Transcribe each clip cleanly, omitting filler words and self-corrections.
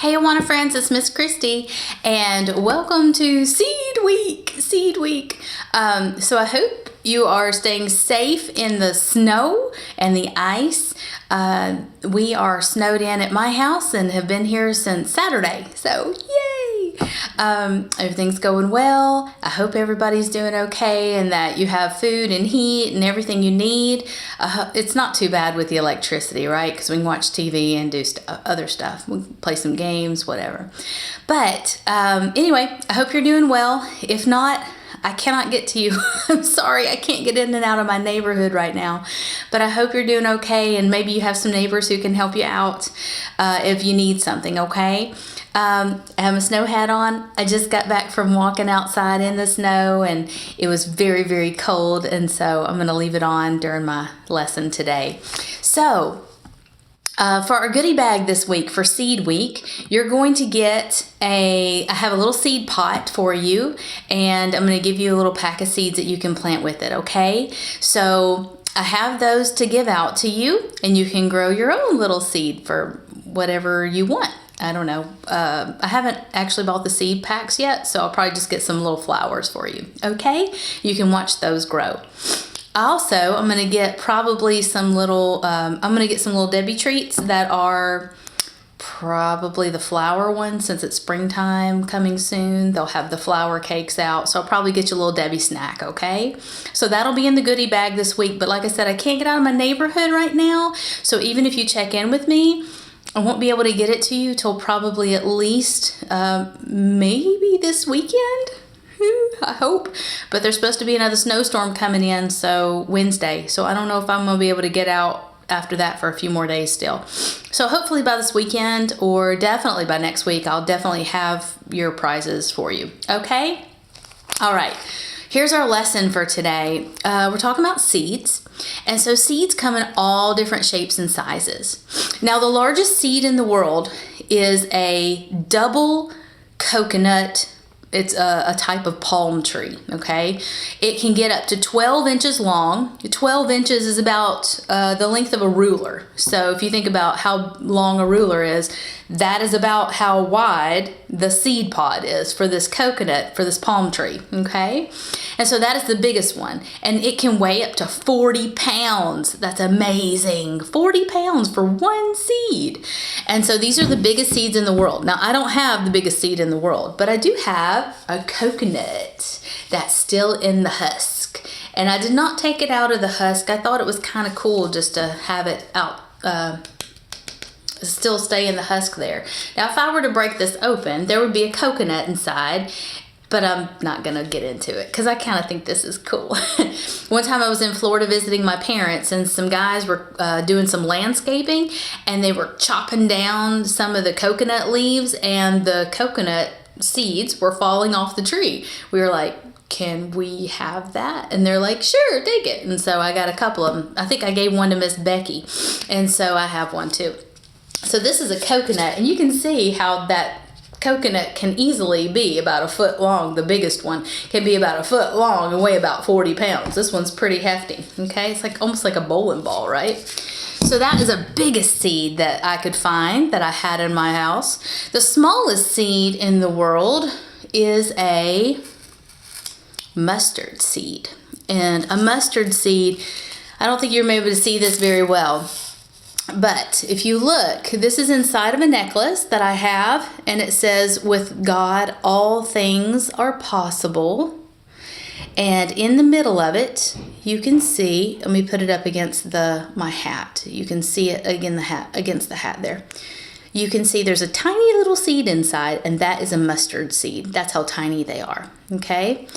Hey Awana friends, it's Miss Christy and welcome to Seed Week. So I hope you are staying safe in the snow and the ice. We are snowed in at my house and have been here since Saturday, so yay! Everything's going well. I hope everybody's doing okay and that you have food and heat and everything you need. It's not too bad with the electricity, right? Because we can watch TV and do other stuff. We can play some games, whatever. But anyway, I hope you're doing well. If not, I cannot get to you. I'm sorry, I can't get in and out of my neighborhood right now. But I hope you're doing okay, and maybe you have some neighbors who can help you out if you need something, okay? I have a snow hat on. I just got back from walking outside in the snow, and it was very, very cold, and so I'm going to leave it on during my lesson today. So, for our goodie bag this week, for Seed Week, you're going to get I have a little seed pot for you, and I'm going to give you a little pack of seeds that you can plant with it, okay? So I have those to give out to you, and you can grow your own little seed for whatever you want. I don't know. I haven't actually bought the seed packs yet, so I'll probably just get some little flowers for you, okay? You can watch those grow. Also, I'm going to get probably some little, some little Debbie treats that are probably the flour ones, since it's springtime coming soon. They'll have the flour cakes out, so I'll probably get you a little Debbie snack, okay? So that'll be in the goodie bag this week, but like I said, I can't get out of my neighborhood right now, so even if you check in with me, I won't be able to get it to you till probably at least maybe this weekend. I hope, but there's supposed to be another snowstorm coming in, so Wednesday, so I don't know if I'm gonna be able to get out after that for a few more days still. So hopefully by this weekend, or definitely by next week, I'll definitely have your prizes for you, okay? All right, here's our lesson for today. We're talking about seeds, and so seeds come in all different shapes and sizes. Now the largest seed in the world is a double coconut. It's a type of palm tree, okay? It can get up to 12 inches long. 12 inches is about the length of a ruler. So if you think about how long a ruler is, that is about how wide the seed pod is for this coconut, for this palm tree, okay? And so that is the biggest one. And it can weigh up to 40 pounds. That's amazing. 40 pounds for one seed. And so these are the biggest seeds in the world. Now, I don't have the biggest seed in the world, but I do have a coconut that's still in the husk. And I did not take it out of the husk. I thought it was kind of cool just to have it out, still stay in the husk there. Now, if I were to break this open, there would be a coconut inside, but I'm not gonna get into it because I kind of think this is cool. One time I was in Florida visiting my parents, and some guys were doing some landscaping, and they were chopping down some of the coconut leaves, and the coconut seeds were falling off the tree. We were like, can we have that? And they're like, sure, take it. And so I got a couple of them. I think I gave one to Miss Becky, and so I have one too. So this is a coconut, and you can see how that coconut can easily be about a foot long. The biggest one can be about a foot long and weigh about 40 pounds. This one's pretty hefty, okay? It's like almost like a bowling ball, right? So that is the biggest seed that I could find that I had in my house. The smallest seed in the world is a mustard seed. And a mustard seed, I don't think you're able to see this very well, but if you look, this is inside of a necklace that I have, and it says, with God, all things are possible. And in the middle of it, you can see, let me put it up against my hat. You can see it against the hat there. You can see there's a tiny little seed inside, and that is a mustard seed. That's how tiny they are, okay?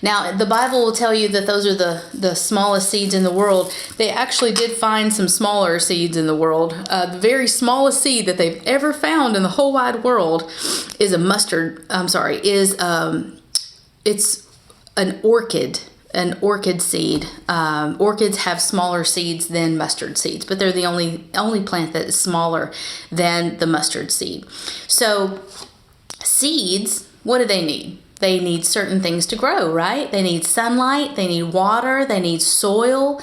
Now, the Bible will tell you that those are the smallest seeds in the world. They actually did find some smaller seeds in the world. The very smallest seed that they've ever found in the whole wide world is it's an orchid seed. Orchids have smaller seeds than mustard seeds, but they're the only plant that is smaller than the mustard seed. So seeds, what do they need? They need certain things to grow, right? They need sunlight, they need water, they need soil.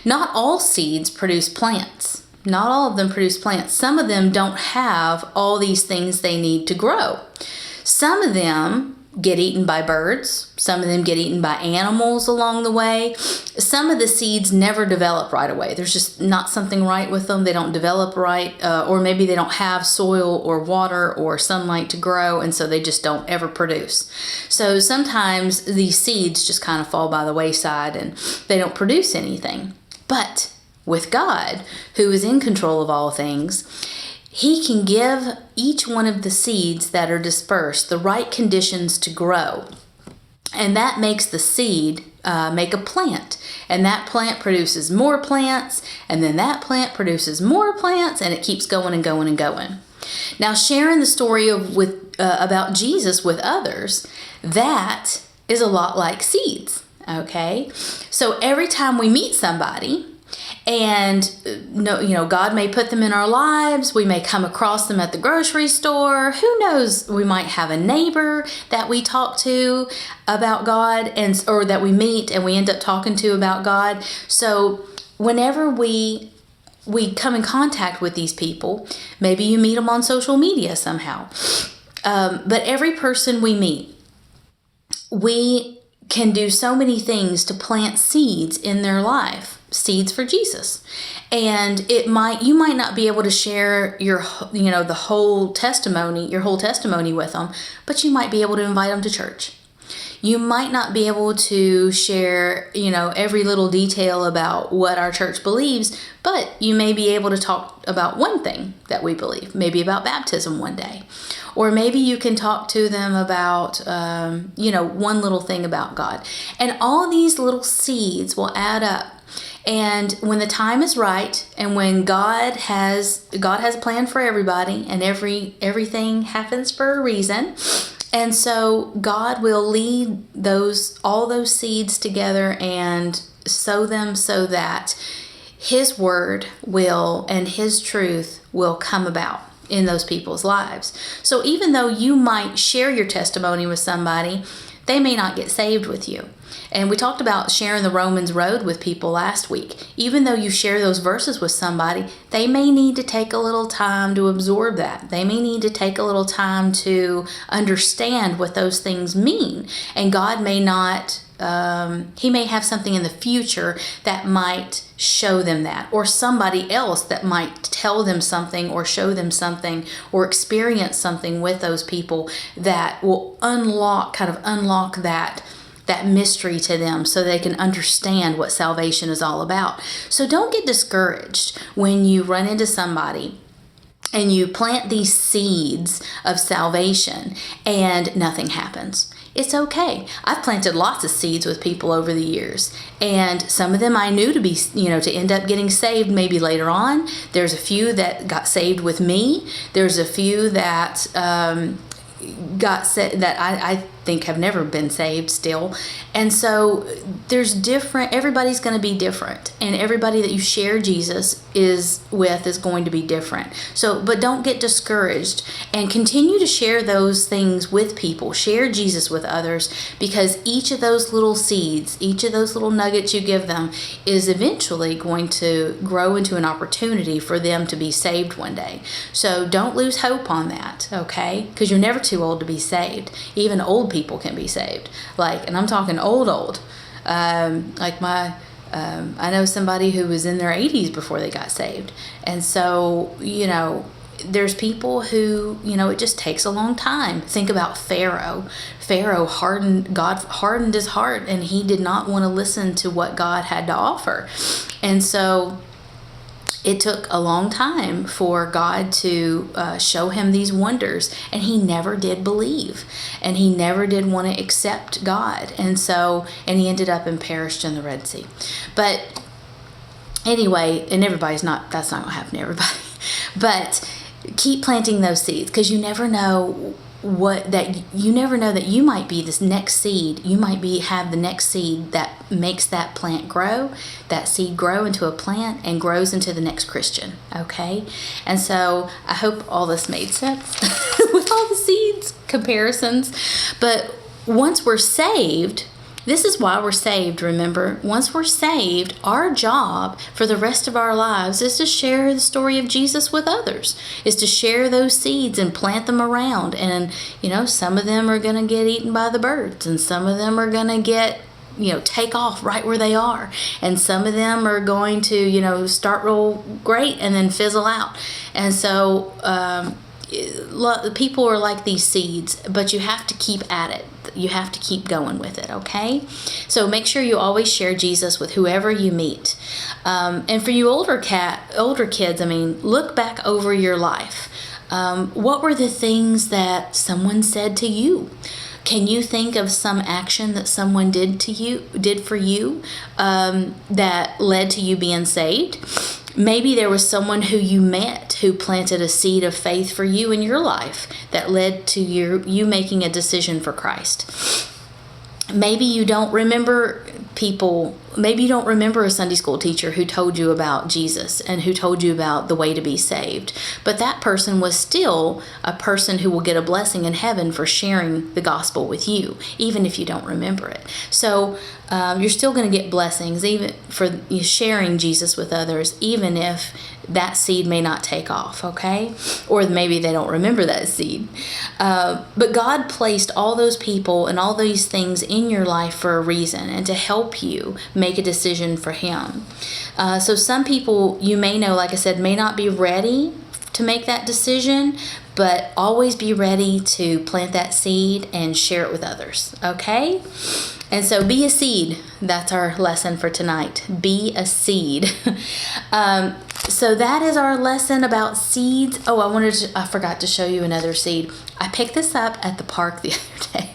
Not all seeds produce plants. Not all of them produce plants. Some of them don't have all these things they need to grow. Some of them get eaten by birds. Some of them get eaten by animals along the way. Some of the seeds never develop right away. There's just not something right with them. They don't develop right, or maybe they don't have soil or water or sunlight to grow, and so they just don't ever produce. So sometimes these seeds just kind of fall by the wayside and they don't produce anything. But with God, who is in control of all things, He can give each one of the seeds that are dispersed the right conditions to grow. And that makes the seed make a plant. And that plant produces more plants. And then that plant produces more plants. And it keeps going and going and going. Now, sharing the story about Jesus with others, that is a lot like seeds. Okay? So every time we meet somebody, and God may put them in our lives. We may come across them at the grocery store. Who knows? We might have a neighbor that we talk to about God, or that we meet and we end up talking to about God. So whenever we come in contact with these people, maybe you meet them on social media somehow. But every person we meet, we can do so many things to plant seeds in their life. Seeds for Jesus. And you might not be able to share your whole testimony with them, but you might be able to invite them to church. You might not be able to share, every little detail about what our church believes, but you may be able to talk about one thing that we believe, maybe about baptism one day. Or maybe you can talk to them about, one little thing about God. And all these little seeds will add up. And when the time is right, and when God has a plan for everybody, and everything happens for a reason, and so God will lead all those seeds together and sow them so that His word and His truth will come about in those people's lives. So even though you might share your testimony with somebody, they may not get saved with you. And we talked about sharing the Romans road with people last week. Even though you share those verses with somebody, they may need to take a little time to absorb that. They may need to take a little time to understand what those things mean. And God may not, He may have something in the future that might show them that, or somebody else that might tell them something or show them something or experience something with those people that will unlock that mystery to them so they can understand what salvation is all about. So don't get discouraged when you run into somebody and you plant these seeds of salvation and nothing happens. It's okay. I've planted lots of seeds with people over the years, and some of them I knew to end up getting saved maybe later on. There's a few that got saved with me. There's a few that got saved that I think have never been saved still. And so everybody's going to be different, and everybody that you share Jesus is going to be different. So, but don't get discouraged, and continue to share those things with people. Share Jesus with others, because each of those little seeds, each of those little nuggets you give them is eventually going to grow into an opportunity for them to be saved one day. So don't lose hope on that, okay? Because you're never too old to be saved. Even old people can be saved. And I'm talking old. I know somebody who was in their 80s before they got saved. And so, there's people who, it just takes a long time. Think about Pharaoh. God hardened his heart, and he did not want to listen to what God had to offer. And so it took a long time for God to show him these wonders, and he never did believe, and he never did want to accept God, and he ended up and perished in the Red Sea. But anyway, and that's not going to happen to everybody, but keep planting those seeds, because you never know that you might be this next seed. You might have the next seed that makes that plant grow, that seed grow into a plant and grows into the next Christian. Okay? And so I hope all this made sense with all the seeds comparisons. But once we're saved, This is why we're saved, remember? Once we're saved, our job for the rest of our lives is to share the story of Jesus with others, is to share those seeds and plant them around. And, some of them are going to get eaten by the birds, and some of them are going to get take off right where they are. And some of them are going to, start real great and then fizzle out. And so people are like these seeds, but you have to keep at it. You have to keep going with it, okay? So make sure you always share Jesus with whoever you meet. And for you older kids, look back over your life. What were the things that someone said to you? Can you think of some action that someone did for you, that led to you being saved? Maybe there was someone who you met who planted a seed of faith for you in your life that led to you making a decision for Christ. Maybe you don't remember maybe you don't remember a Sunday school teacher who told you about Jesus and who told you about the way to be saved. But that person was still a person who will get a blessing in heaven for sharing the gospel with you, even if you don't remember it. So you're still going to get blessings even for sharing Jesus with others, even if that seed may not take off, okay? Or maybe they don't remember that seed. But God placed all those people and all these things in your life for a reason and to help you make a decision for Him. So some people, you may know, like I said, may not be ready to make that decision, but always be ready to plant that seed and share it with others, okay? And so be a seed. That's our lesson for tonight. Be a seed. So that is our lesson about seeds. Oh, I forgot to show you another seed. I picked this up at the park the other day.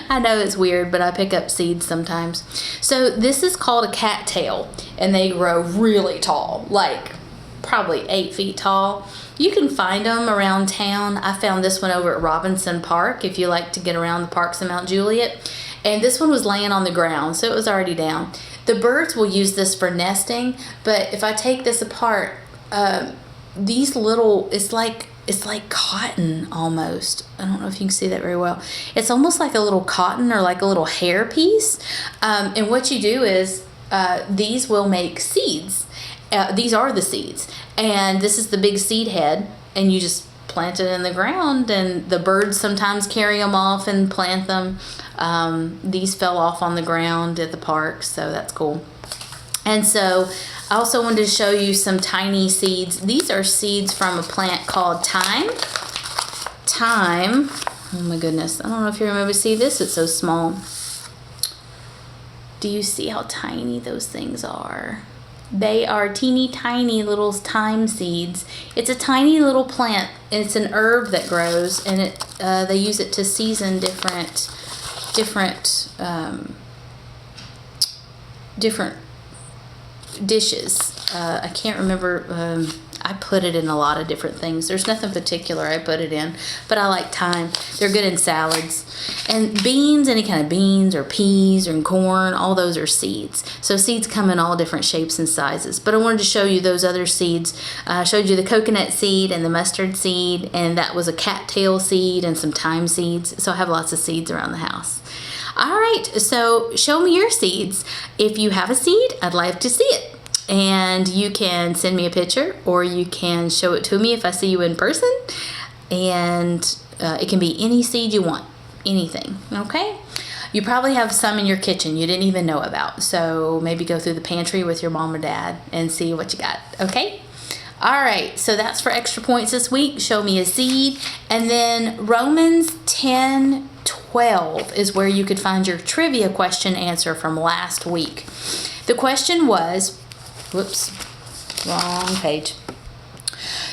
I know it's weird, but I pick up seeds sometimes. So this is called a cattail, and they grow really tall, like probably 8 feet tall. You can find them around town. I found this one over at Robinson Park, if you like to get around the parks in Mount Juliet. And this one was laying on the ground, so it was already down. The birds will use this for nesting, but if I take this apart, it's like cotton almost. I don't know if you can see that very well. It's almost like a little cotton or like a little hair piece. And what you do is these will make seeds. These are the seeds. And this is the big seed head, and you just plant it in the ground, and the birds sometimes carry them off and plant them. These fell off on the ground at the park, so that's cool. And so I also wanted to show you some tiny seeds. These are seeds from a plant called thyme. Thyme, oh my goodness, I don't know if you remember, see this, it's so small. Do you see how tiny those things are? They are teeny tiny little thyme seeds. It's a tiny little plant. It's an herb that grows, and they use it to season different dishes. I can't remember. I put it in a lot of different things. There's nothing particular I put it in, but I like thyme. They're good in salads. And beans, any kind of beans or peas or corn, all those are seeds. So seeds come in all different shapes and sizes. But I wanted to show you those other seeds. I showed you the coconut seed and the mustard seed, and that was a cattail seed and some thyme seeds. So I have lots of seeds around the house. All right, so show me your seeds. If you have a seed, I'd like to see it. And you can send me a picture, or you can show it to me if I see you in person. And it can be any seed you want, anything, okay? You probably have some in your kitchen you didn't even know about. So maybe go through the pantry with your mom or dad and see what you got, okay? All right, so that's for extra points this week. Show me a seed. And then Romans 10:12 is where you could find your trivia question answer from last week. The question was, whoops, wrong page.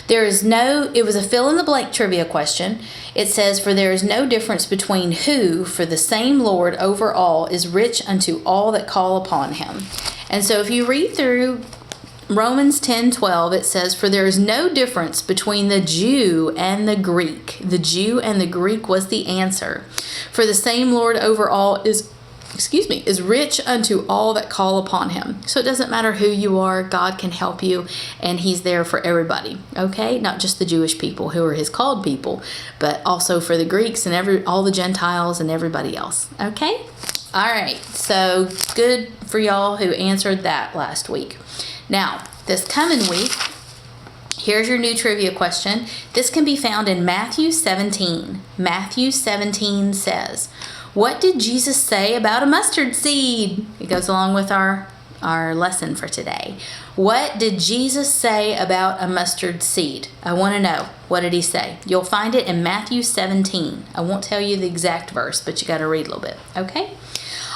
It was a fill-in-the-blank trivia question. It says, for there is no difference between who, for the same Lord over all, is rich unto all that call upon him. And so if you read through Romans 10:12, it says, for there is no difference between the Jew and the Greek. The Jew and the Greek was the answer. For the same Lord over all is rich unto all that call upon him. So it doesn't matter who you are, God can help you, and he's there for everybody, okay? Not just the Jewish people who are his called people, but also for the Greeks and all the Gentiles and everybody else, okay? All right, so good for y'all who answered that last week. Now, this coming week, here's your new trivia question. This can be found in Matthew 17. Matthew 17 says, "What did Jesus say about a mustard seed?" It goes along with our lesson for today. What did Jesus say about a mustard seed? I want to know. What did he say? You'll find it in Matthew 17. I won't tell you the exact verse, but you got to read a little bit, okay?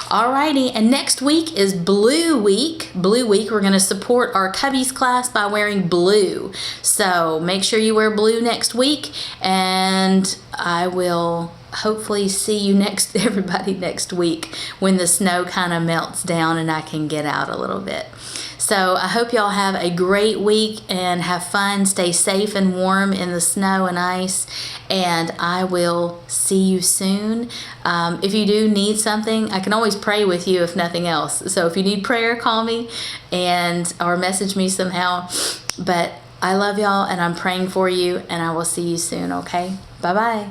Alrighty, and next week is Blue Week. Blue Week, we're going to support our Cubbies class by wearing blue. So make sure you wear blue next week, and I will hopefully see you everybody next week when the snow kind of melts down and I can get out a little bit. So I hope y'all have a great week and have fun. Stay safe and warm in the snow and ice, and I will see you soon. If you do need something, I can always pray with you if nothing else. So if you need prayer, call me or message me somehow. But I love y'all, and I'm praying for you, and I will see you soon, okay? Bye-bye.